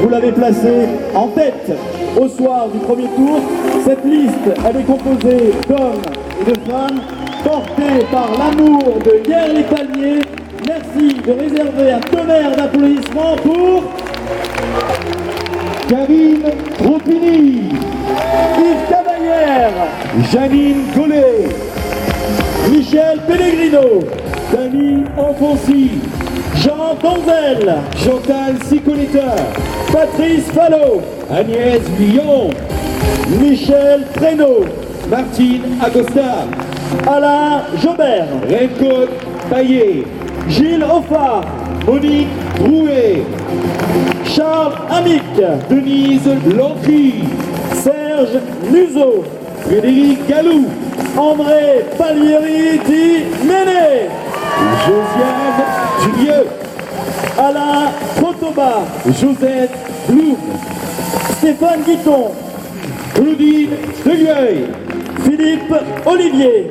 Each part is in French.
Vous l'avez placé en tête au soir du premier tour. Cette liste, elle est composée d'hommes et de femmes portés par l'amour de Guerre les Palmiers. Merci de réserver un tonnerre d'applaudissements pour Karine Trompini, Yves Cavalière, Janine Collet, Michel Pellegrino, Dani Enfonsi, Jean Donzel, Chantal Sicoletta, Patrice Fallot, Agnès Lyon, Michel Prénaud, Martine Agosta, Alain Jobert, Renko Payet, Gilles Hoffard, Monique Rouet, Charles Amic, Denise Lancry, Serge Luzo, Frédéric Gallou, André Palieri Di Méné, Josiane Julieu, Alain Protoba, Josette Blum, Stéphane Guiton, Claudine Degueil, Philippe Olivier,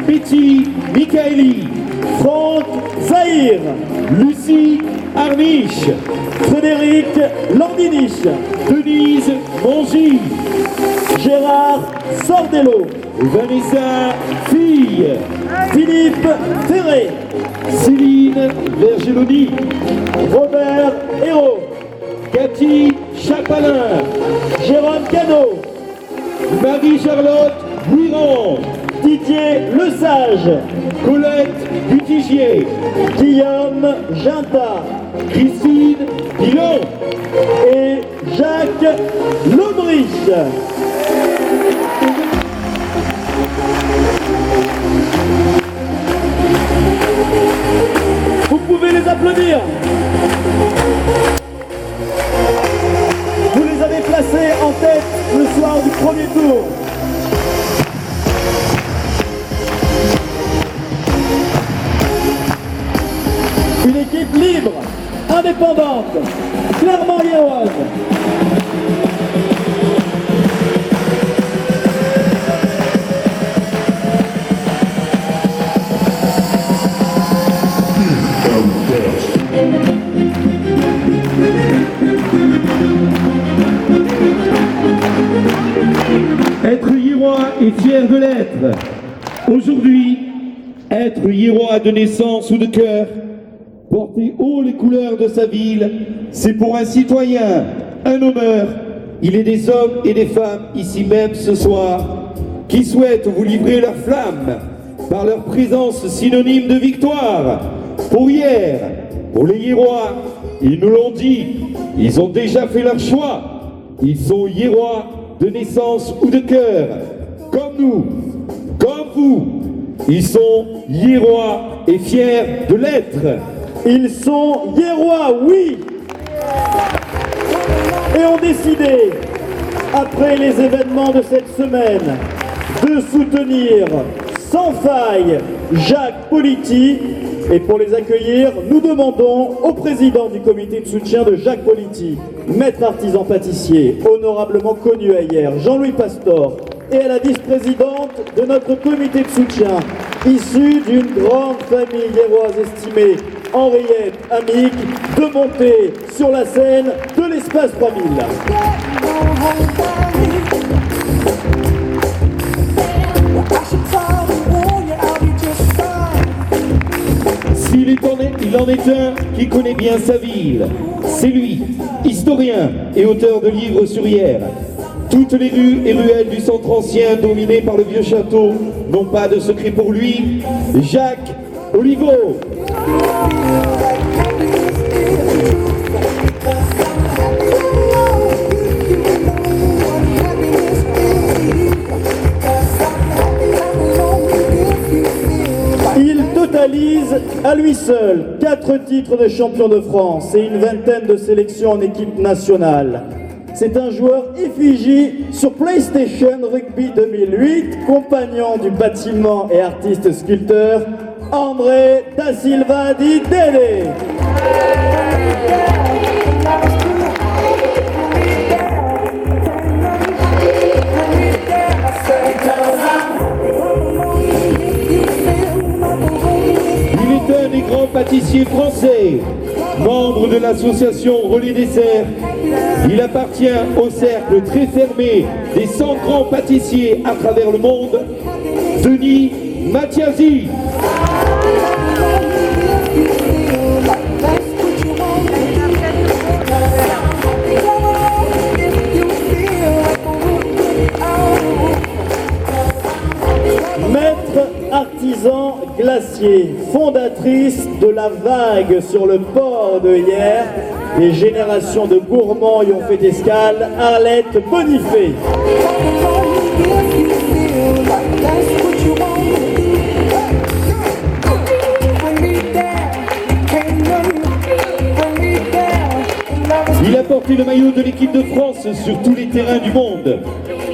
Betty Michaeli, Franck Zahir, Lucie Arniche, Frédéric Landinich, Denise Mongy, Gérard Sordello, Vanessa Fille, Philippe Ferré, Céline Vergeloni, Robert Hérault, Cathy Chapalin, Jérôme Cano, Marie-Charlotte Bouiran, Didier Lesage, Colette Butigier, Guillaume Ginta, Christine Guillon et Jacques Lebrich. Vous pouvez les applaudir. Vous les avez placés en tête le soir du premier tour. Une équipe libre, indépendante, clairement hiéroise. Être hiérois et fier de l'être. Aujourd'hui, être hiérois de naissance ou de cœur, porter haut les couleurs de sa ville, c'est pour un citoyen un honneur. Il est des hommes et des femmes ici même ce soir qui souhaitent vous livrer leur flamme par leur présence synonyme de victoire. Pour hier, pour les hiérois, ils nous l'ont dit, ils ont déjà fait leur choix. Ils sont hiérois de naissance ou de cœur, comme nous, comme vous. Ils sont hiérois et fiers de l'être. Ils sont hiérois, oui, et ont décidé, après les événements de cette semaine, de soutenir sans faille Jacques Politi. Et pour les accueillir, nous demandons au président du comité de soutien de Jacques Politi, maître artisan pâtissier, honorablement connu hier, Jean-Louis Pastor, et à la vice-présidente de notre comité de soutien, issue d'une grande famille hiéroise estimée, Henriette Amic, de monter sur la scène de l'espace 3000. Il en est un qui connaît bien sa ville. C'est lui, historien et auteur de livres sur hier. Toutes les rues et ruelles du centre ancien dominées par le vieux château n'ont pas de secret pour lui. Jacques Oliveau. Il totalise à lui seul 4 titres de champion de France et une vingtaine de sélections en équipe nationale. C'est un joueur effigie sur PlayStation Rugby 2008, compagnon du bâtiment et artiste sculpteur André da Silva di Dele. Il est un des grands pâtissiers français, membre de l'association Relais Dessert Il appartient au cercle très fermé des 100 grands pâtissiers à travers le monde, Denis Mathiasi. Maître artisan glacier, fondatrice de la vague sur le port de Hyères, les générations de gourmands y ont fait escale, Arlette Bonifay. Il a porté le maillot de l'équipe de France sur tous les terrains du monde.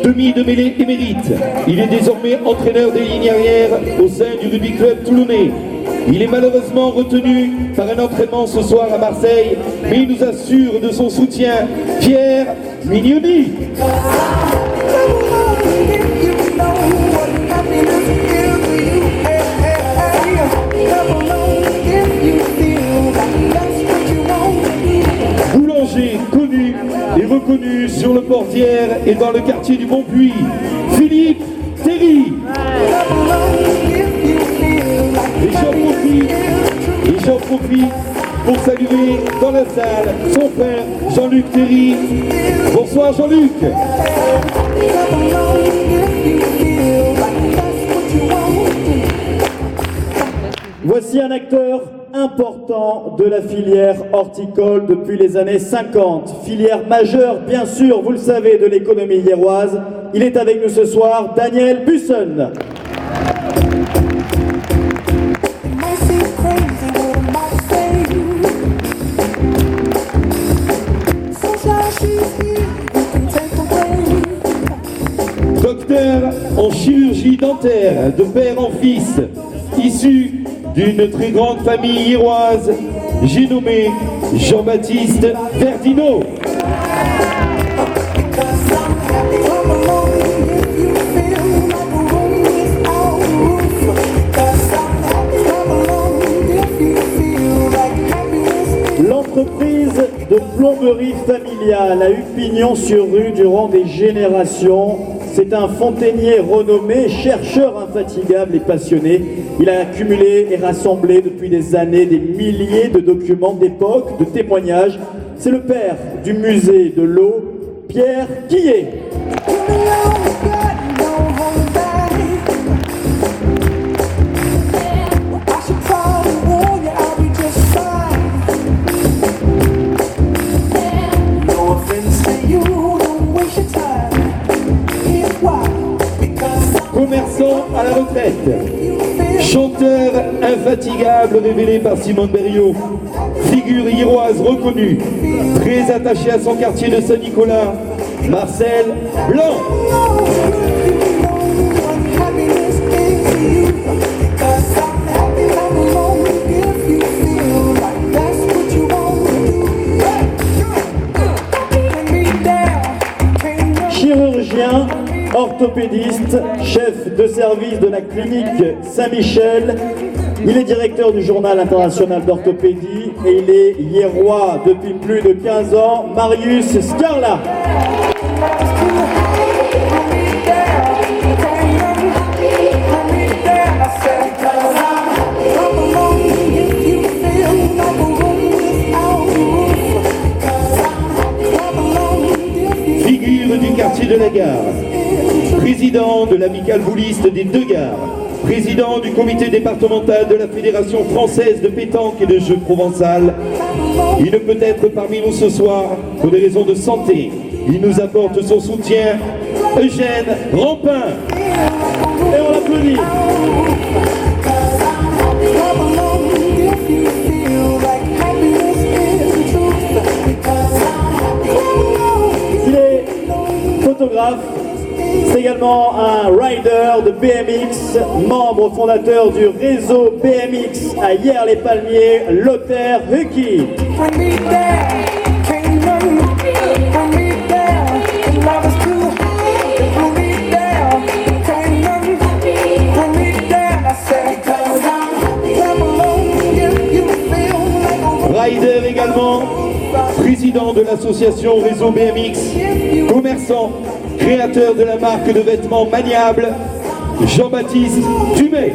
Demi de mêlée émérite. Il est désormais entraîneur des lignes arrières au sein du rugby club toulonnais. Il est malheureusement retenu par un entraînement ce soir à Marseille, mais il nous assure de son soutien. Pierre Mignoni. Boulanger connu et reconnu sur le Portière et dans le quartier du Bonpuy, Philippe Terry. Et j'en profite pour saluer dans la salle son frère Jean-Luc Terry. Bonsoir Jean-Luc. Voici un acteur important de la filière horticole depuis les années 50. Filière majeure, bien sûr, vous le savez, de l'économie hyéroise. Il est avec nous ce soir, Daniel Bussen. Docteur en chirurgie dentaire, de père en fils, issu d'une très grande famille hyéroise, j'ai nommé Jean-Baptiste Verdino. L'entreprise de plomberie familiale a eu pignon sur rue durant des générations. C'est un fontainier renommé, chercheur infatigable et passionné. Il a accumulé et rassemblé depuis des années des milliers de documents d'époque, de témoignages. C'est le père du musée de l'eau, Pierre Quillet. Commerçant à la retraite, chanteur infatigable révélé par Simone Berriot, figure hyéroise reconnue, très attaché à son quartier de Saint-Nicolas, Marcel Blanc. Chirurgien, orthopédiste, chef de service de la clinique Saint-Michel. Il est directeur du journal international d'orthopédie et il est hyérois depuis plus de 15 ans, Marius Scarla. Figure du quartier de la Gare, président de l'amicale bouliste des deux gares, président du comité départemental de la Fédération française de pétanque et de jeux provençal. Il ne peut être parmi nous ce soir pour des raisons de santé. Il nous apporte son soutien, Eugène Rampin. Et on l'applaudit. Il est photographe. C'est également un rider de BMX, membre fondateur du réseau BMX à Hyères-les-Palmiers, Lothar Hucki. Rider également, président de l'association Réseau BMX, commerçant, créateur de la marque de vêtements maniables, Jean-Baptiste Dumais.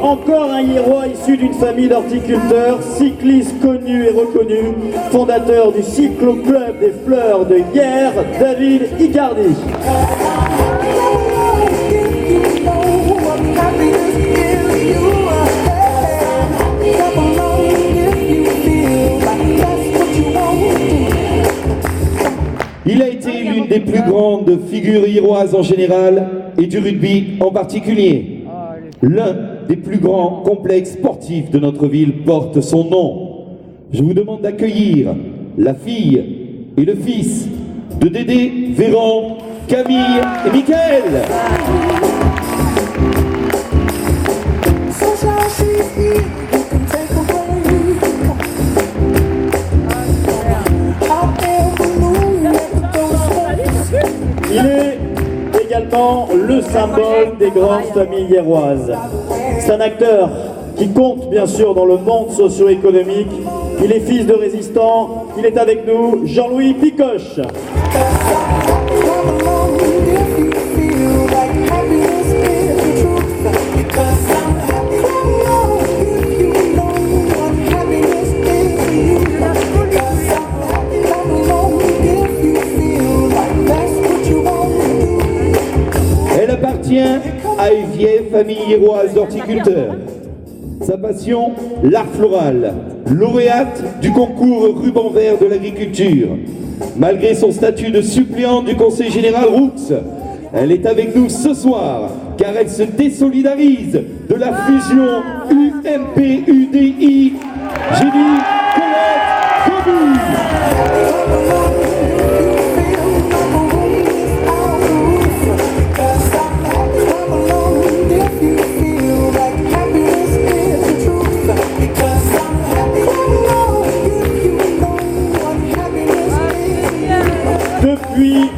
Encore un Hiérois issu d'une famille d'horticulteurs, cycliste connu et reconnu, fondateur du cyclo-club des fleurs de Hyères, David Icardi. Il a été l'une des plus grandes figures hiéroises en général et du rugby en particulier. L'un des plus grands complexes sportifs de notre ville porte son nom. Je vous demande d'accueillir la fille et le fils de Dédé, Véran, Camille et Mickaël. Il est également le symbole des grandes familles hiéroises. C'est un acteur qui compte bien sûr dans le monde socio-économique. Il est fils de résistants, il est avec nous, Jean-Louis Picoche. Elle appartient à une vieille famille hiéroise d'horticulteurs. Sa passion, l'art floral, lauréate du concours Ruban Vert de l'agriculture. Malgré son statut de suppléante du Conseil général Roux, elle est avec nous ce soir car elle se désolidarise de la fusion UMP-UDI. J'ai dit Colette Rebou. Depuis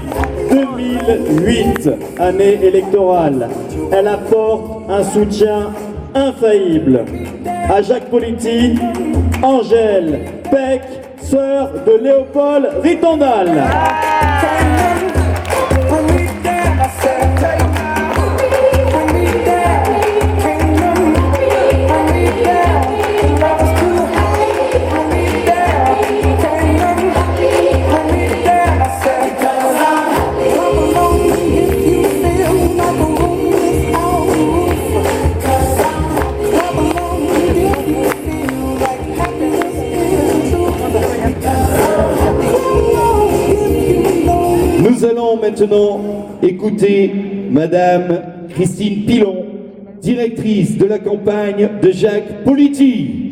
2008, année électorale, elle apporte un soutien infaillible à Jacques Politi, Angèle Peck, sœur de Léopold Ritondal. Nous allons maintenant écouter Madame Christine Pilon, directrice de la campagne de Jacques Politi.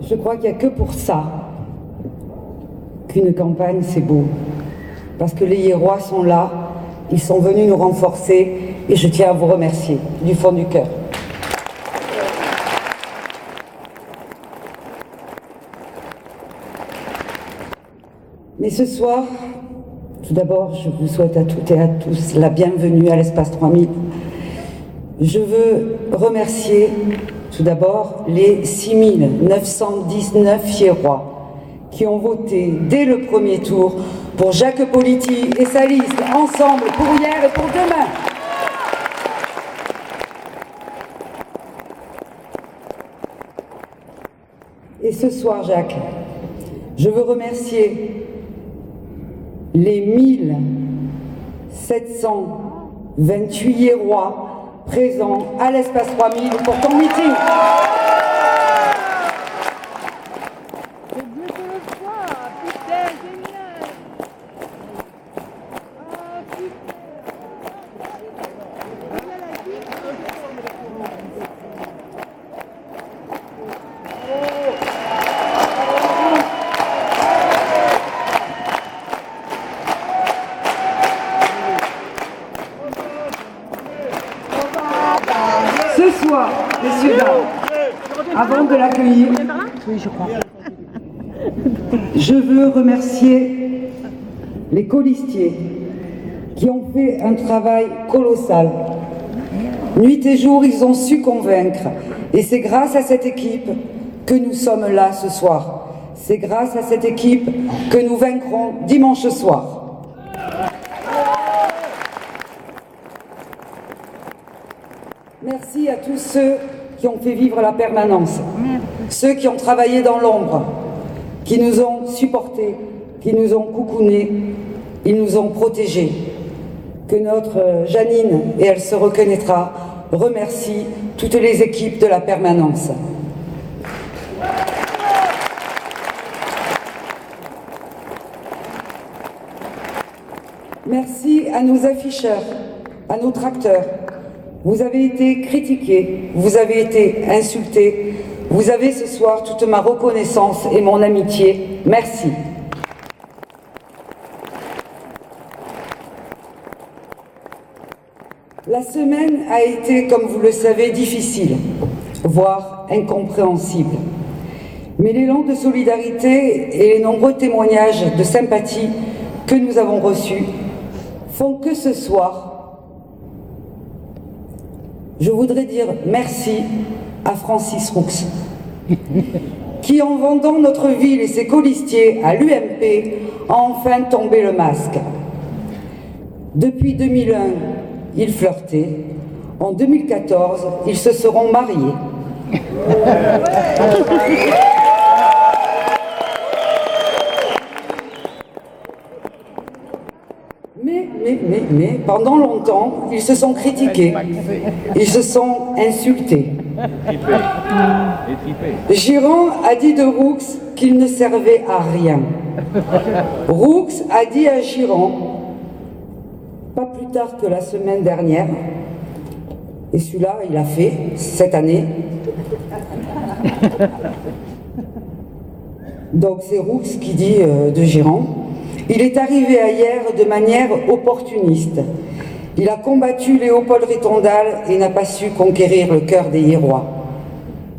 Je crois qu'il n'y a que pour ça qu'une campagne c'est beau. Parce que les Hiérois sont là, ils sont venus nous renforcer et je tiens à vous remercier du fond du cœur. Mais ce soir, tout d'abord, je vous souhaite à toutes et à tous la bienvenue à l'Espace 3000. Je veux remercier tout d'abord les 6919 Hiérois qui ont voté dès le premier tour pour Jacques Politi et sa liste Ensemble pour hier et pour demain. Et ce soir, Jacques, je veux remercier les 1728 Hiérois présents à l'Espace 3000 pour ton meeting. avant de l'accueillir, je veux remercier les colistiers qui ont fait un travail colossal. Nuit et jour, ils ont su convaincre. Et c'est grâce à cette équipe que nous sommes là ce soir. C'est grâce à cette équipe que nous vaincrons dimanche soir. Merci à tous ceux qui ont fait vivre la permanence, ceux qui ont travaillé dans l'ombre, qui nous ont supportés, qui nous ont coucounés, ils nous ont protégés. Que notre Janine, et elle se reconnaîtra, remercie toutes les équipes de la permanence. Merci à nos afficheurs, à nos tracteurs. Vous avez été critiqués, vous avez été insultés. Vous avez ce soir toute ma reconnaissance et mon amitié. Merci. La semaine a été, comme vous le savez, difficile, voire incompréhensible. Mais l'élan de solidarité et les nombreux témoignages de sympathie que nous avons reçus font que ce soir, je voudrais dire merci à Francis Roux, qui en vendant notre ville et ses colistiers à l'UMP a enfin tombé le masque. Depuis 2001, ils flirtaient. En 2014, ils se seront mariés. Mais, pendant longtemps, ils se sont critiqués, ils se sont insultés. Girand a dit de Roux qu'il ne servait à rien. Roux a dit à Girand, pas plus tard que la semaine dernière, et celui-là, il a fait cette année. Donc c'est Roux qui dit de Girand. Il est arrivé hier de manière opportuniste. Il a combattu Léopold Rétondal et n'a pas su conquérir le cœur des Hiérois.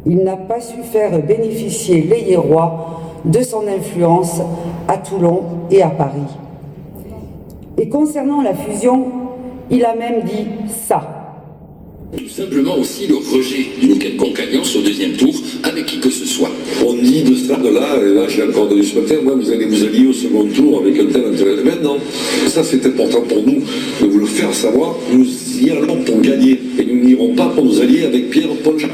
Il n'a pas su faire bénéficier les Hiérois de son influence à Toulon et à Paris. Et concernant la fusion, il a même dit ça. Tout simplement aussi le rejet d'une quelconque alliance au deuxième tour avec qui que ce soit. On dit de ce stade-là, et là j'ai encore entendu ce matin, moi vous allez vous allier au second tour avec un tel intérêt. Maintenant, ça c'est important pour nous de vous le faire savoir, nous y allons pour gagner et nous n'irons pas pour nous allier avec Pierre-Paul Jacques.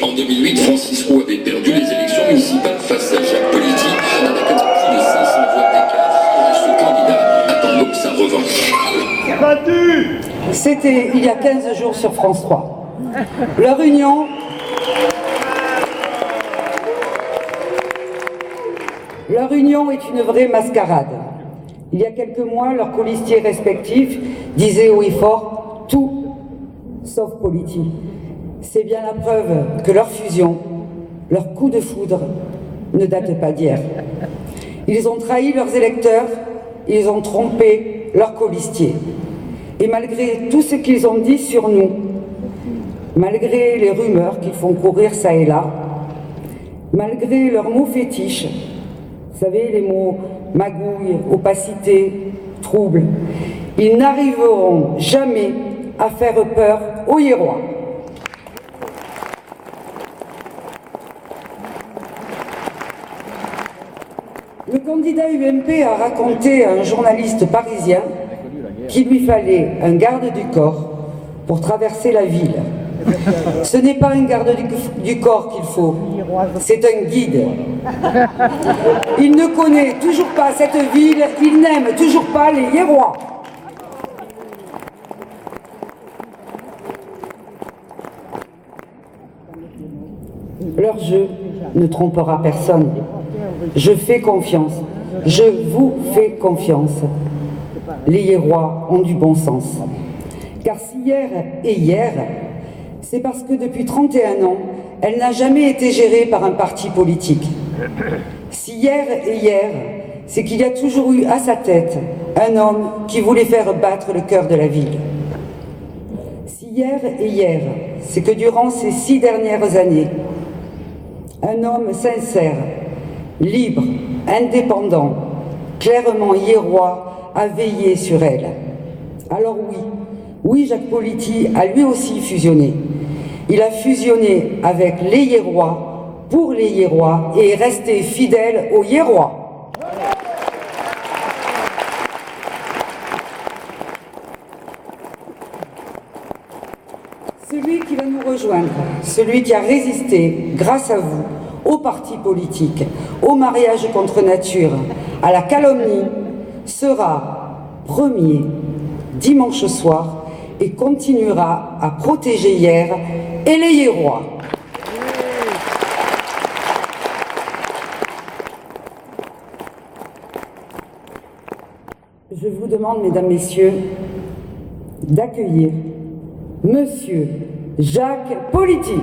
En 2008, Francis Roux avait perdu les élections municipales face à Jacques Politi avec un peu plus de 500 voix d'écart. Ce candidat attend donc sa revanche. C'était il y a 15 jours sur France 3. Leur union est une vraie mascarade. Il y a quelques mois, leurs colistiers respectifs disaient haut et fort tout sauf politique. C'est bien la preuve que leur fusion, leur coup de foudre, ne date pas d'hier. Ils ont trahi leurs électeurs, ils ont trompé leurs colistiers. Et malgré tout ce qu'ils ont dit sur nous, malgré les rumeurs qu'ils font courir ça et là, malgré leurs mots fétiches, vous savez, les mots magouille, opacité, trouble, ils n'arriveront jamais à faire peur aux Hiérois. Le candidat UMP a raconté à un journaliste parisien qu'il lui fallait un garde du corps pour traverser la ville. Ce n'est pas un garde du corps qu'il faut, c'est un guide. Il ne connaît toujours pas cette ville, il n'aime toujours pas les Hiérois. Leur jeu ne trompera personne. Je fais confiance, je vous fais confiance. Les Hiérois ont du bon sens. Car si hier et hier, c'est parce que depuis 31 ans, elle n'a jamais été gérée par un parti politique. Si hier et hier, c'est qu'il y a toujours eu à sa tête un homme qui voulait faire battre le cœur de la ville. Si hier et hier, c'est que durant ces 6 dernières années, Un homme sincère, libre, indépendant, clairement hiérois, a veillé sur elle. Alors oui, Jacques Politis a lui aussi fusionné. Il a fusionné avec les Hiérois, pour les Hiérois, et est resté fidèle aux Hiérois. Celui qui va nous rejoindre, celui qui a résisté, grâce à vous, aux partis politiques, au mariage contre nature, à la calomnie, sera premier dimanche soir et continuera à protéger hier et les Hiérois. Je vous demande, mesdames, messieurs, d'accueillir Monsieur Jacques Politis.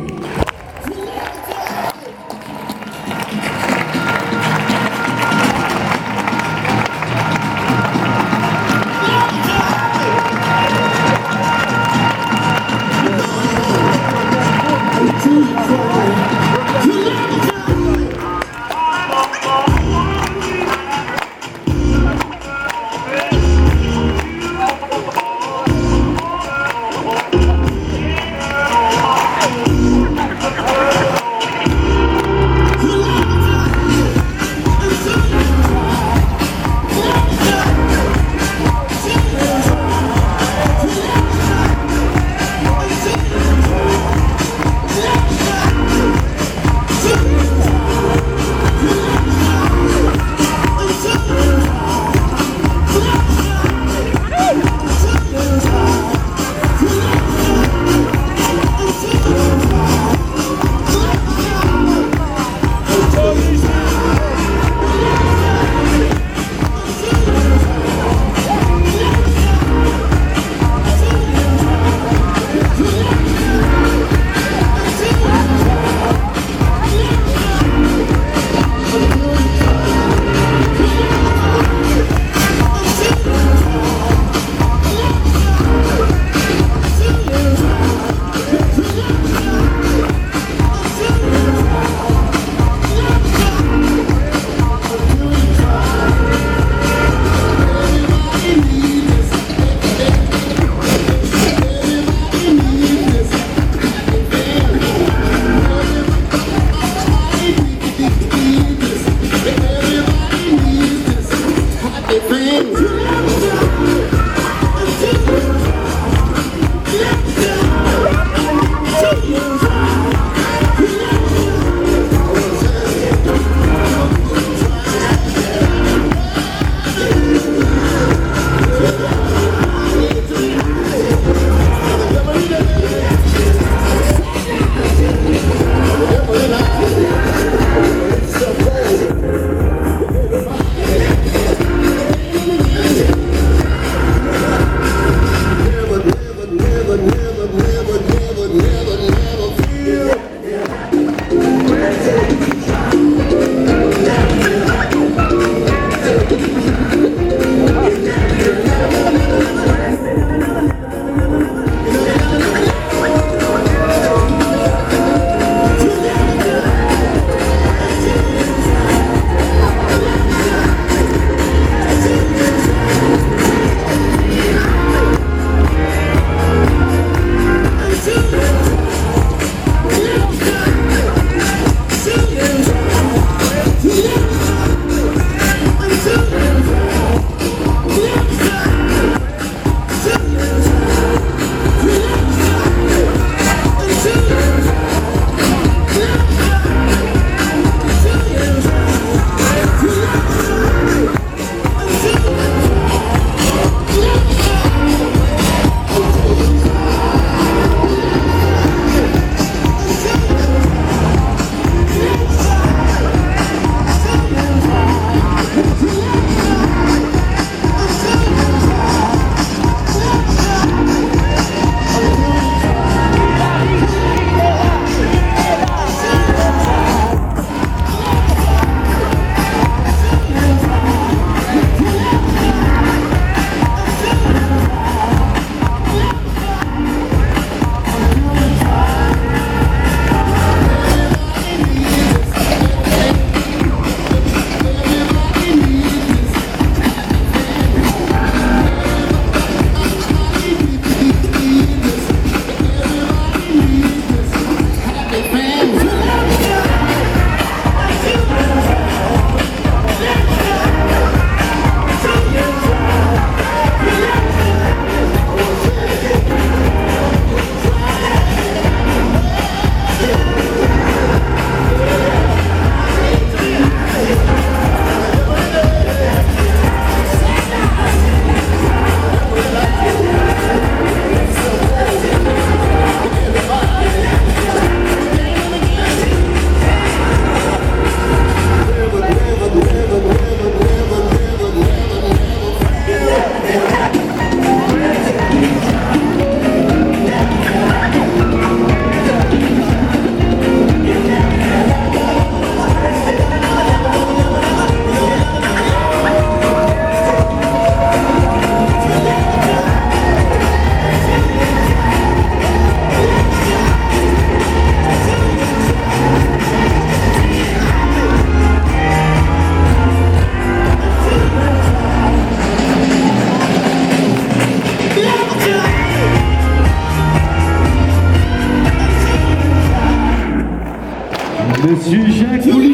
Monsieur Jacques Politi.